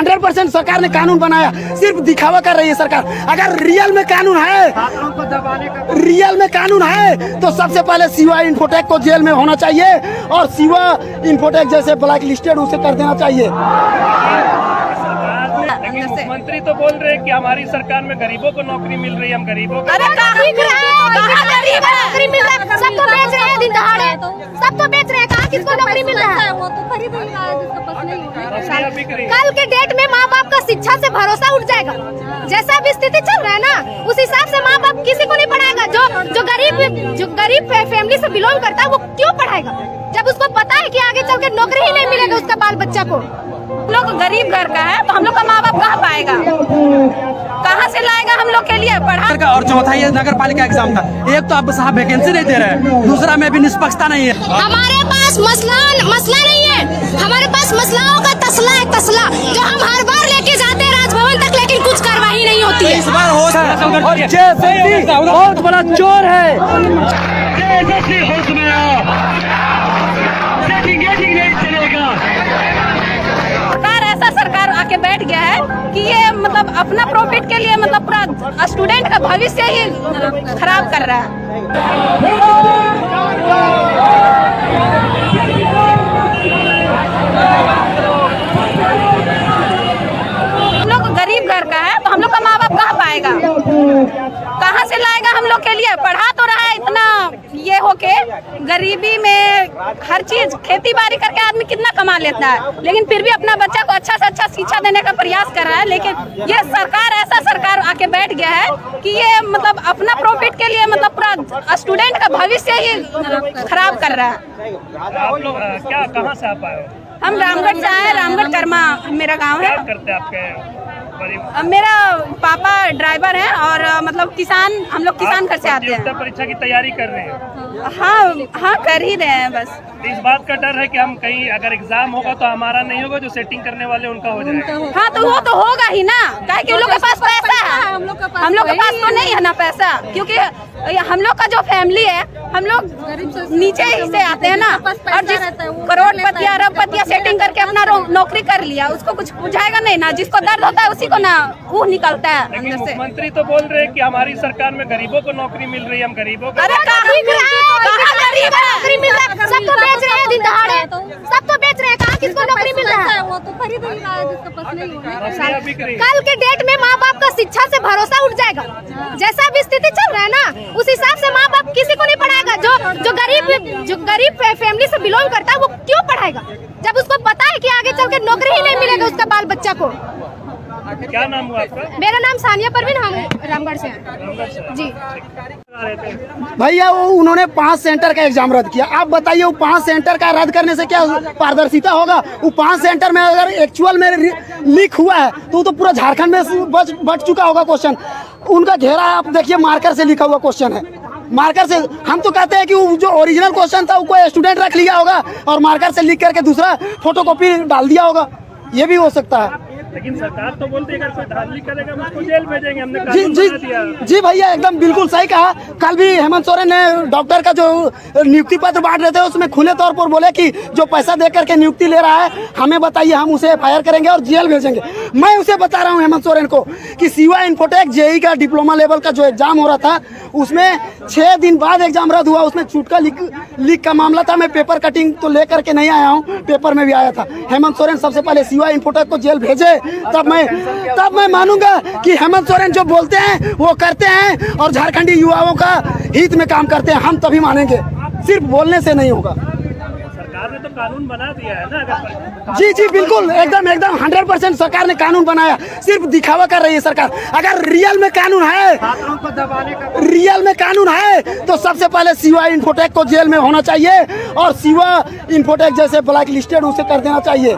100% सरकार ने कानून बनाया, सिर्फ दिखावा कर रही है सरकार। अगर रियल में कानून है तो सबसे पहले शिवा इन्फोटेक को जेल में होना चाहिए और शिवा इन्फोटेक जैसे ब्लैक लिस्टेड उसे कर देना चाहिए। लेकिन मुख्यमंत्री तो बोल रहे हैं कि हमारी सरकार में गरीबों को नौकरी मिल रही है, हम गरीबों को। अरे कहाँ गरीब है? नौकरी मिल रहा है, सब तो बेच रहे हैं दिन दहाड़े, सब तो बेच रहे हैं, कहाँ किसको नौकरी मिल रहा है? वो तो खरीद ही रहा है जिसका पास नहीं है। कल के डेट में माँ बाप का शिक्षा से भरोसा उठ जाएगा। जैसा भी स्थिति चल रहा है ना, उस हिसाब से माँ बाप किसी को नहीं पढ़ाएगा। जो गरीब फैमिली से बिलोंग करता है वो क्यों पढ़ाएगा जब उसको पता है कि आगे चल के नौकरी ही नहीं मिलेगा उसका बाल बच्चा को। हम लोग गरीब घर का है तो हम लोग का माँ बाप कहाँ पाएगा, कहाँ से लाएगा हम लोग के लिए पढ़ा। और चौथा ये नगर पालिका एग्जाम था, एक तो अब साहब वैकेंसी नहीं दे रहे हैं, दूसरा में भी निष्पक्षता नहीं है। हमारे पास मसला नहीं है, हमारे पास मसलाओं का तसला है, तसला जो हम हर बार लेके जाते हैं राजभवन तक, लेकिन कुछ कार्रवाई नहीं होती है। इस बार बहुत बड़ा चोर है। सरकार आके बैठ गया है कि ये मतलब अपना प्रॉफिट के लिए मतलब पूरा स्टूडेंट का भविष्य ही खराब कर रहा है। हम लोग गरीब घर का है तो हम लोग का माँ बाप कहाँ पाएगा, कहाँ से लाएगा हम लोग के लिए? पढ़ा तो रहा है इतना ये होके, गरीबी में हर चीज खेती बाड़ी करके आदमी कितना कमा लेता है, लेकिन फिर भी अपना बच्चा को अच्छा से अच्छा शिक्षा देने का प्रयास कर रहा है। लेकिन ये सरकार ऐसा सरकार आके बैठ गया है कि ये मतलब अपना प्रॉफिट के लिए मतलब पूरा स्टूडेंट का भविष्य ही खराब कर रहा है। आप लोग क्या कहाँ से आप आए हो? हम रामगढ़ से आए, रामगढ़ कर्मा मेरा गाँव है। क्या करते हैं आपके? मेरा पापा ड्राइवर है और मतलब किसान, हम लोग किसान घर से आते हैं। परीक्षा की तैयारी कर रहे हैं? हाँ कर ही रहे हैं बस। इस बात का डर है कि हम कहीं अगर एग्जाम होगा तो हमारा नहीं होगा, जो सेटिंग करने वाले उनका हो जाएगा। हाँ तो वो तो होगा ही ना, काहे कि उन लोग के पास पैसा है, हम लोग के पास तो नहीं है ना पैसा, क्योंकि हम लोग का जो फैमिली है हम लोग नीचे से आते हैं ना, और जिस करोड़पति अरबपति सेटिंग करके अपना नौकरी कर लिया उसको कुछ बुझाएगा नहीं ना, जिसको दर्द होता है उसी को ना वो निकलता है अंदर से। मुख्यमंत्री तो बोल रहे हैं कि हमारी सरकार में गरीबों को नौकरी मिल रही है, हम गरीबों को। अरे कहाँ गरीब है? नौकरी मिल रहा है, सब तो बेच रहे हैं दिन दहाड़े, सब तो बेच रहे हैं, कहाँ किसको नौकरी मिल रहा है? वो तो खरीद ही रहा है जिसका पास नहीं है। कल के डेट में माँ बाप का शिक्षा से भरोसा उठ जाएगा। जैसा भी स्थिति चल रहा है ना, उस हिसाब से माँ बाप किसी को नहीं पढ़ाएगा। जो गरीब फैमिली से बिलोंग करता है वो क्यों पढ़ाएगा जब उसको पता है कि आगे चल के नौकरी ही नहीं मिलेगा उसका बाल बच्चा को। क्या नाम हुआ आपका? मेरा नाम सानिया परवीन, हम रामगढ़ से हैं जी। भैया वो उन्होंने 5 सेंटर का एग्जाम रद्द किया। आप बताइए वो 5 सेंटर का रद्द करने से क्या पारदर्शिता होगा? वो 5 सेंटर में अगर एक्चुअल में लीक हुआ है तो वो तो पूरा झारखंड में बच चुका होगा क्वेश्चन। उनका घेरा आप देखिए मार्कर से लिखा हुआ क्वेश्चन है, मार्कर से। हम तो कहते हैं कि वो जो ओरिजिनल क्वेश्चन था वो कोई स्टूडेंट रख लिया होगा और मार्कर से लिख करके दूसरा फोटोकॉपी डाल दिया होगा, ये भी हो सकता है। लेकिन सरकार तो बोलती है अगर कोई धांधली करेगा हम उसको जेल भेजेंगे, हमने जी कानून जी बना दिया। जी भैया एकदम बिल्कुल सही कहा। कल भी हेमंत सोरेन ने डॉक्टर का जो नियुक्ति पत्र बांट रहे थे उसमें खुले तौर पर बोले कि जो पैसा दे करके नियुक्ति ले रहा है हमें बताइए, हम उसे FIR करेंगे और जेल भेजेंगे। मैं उसे बता रहा हूँ हेमंत सोरेन को कि शिवा इन्फोटेक JEE का डिप्लोमा लेवल का जो एग्जाम हो रहा था उसमें 6 दिन बाद एग्जाम रद्द हुआ। उसमें छूटका लीक का मामला था। मैं पेपर कटिंग तो लेकर के नहीं आया हूँ, पेपर में भी आया था। हेमंत सोरेन सबसे पहले शिवा इन्फोटेक को जेल भेजे, तब मैं मानूंगा कि हेमंत सोरेन जो बोलते हैं वो करते हैं और झारखंडी युवाओं का हित में काम करते हैं, हम तभी मानेंगे, सिर्फ बोलने से नहीं होगा। सरकार ने तो कानून बना दिया है ना। अगर जी बिल्कुल एकदम 100% सरकार ने कानून बनाया, सिर्फ दिखावा कर रही है सरकार। अगर रियल में कानून है तो सबसे पहले शिवा इन्फोटेक को जेल में होना चाहिए और शिवा इन्फोटेक जैसे ब्लैक लिस्टेड उसे कर देना चाहिए।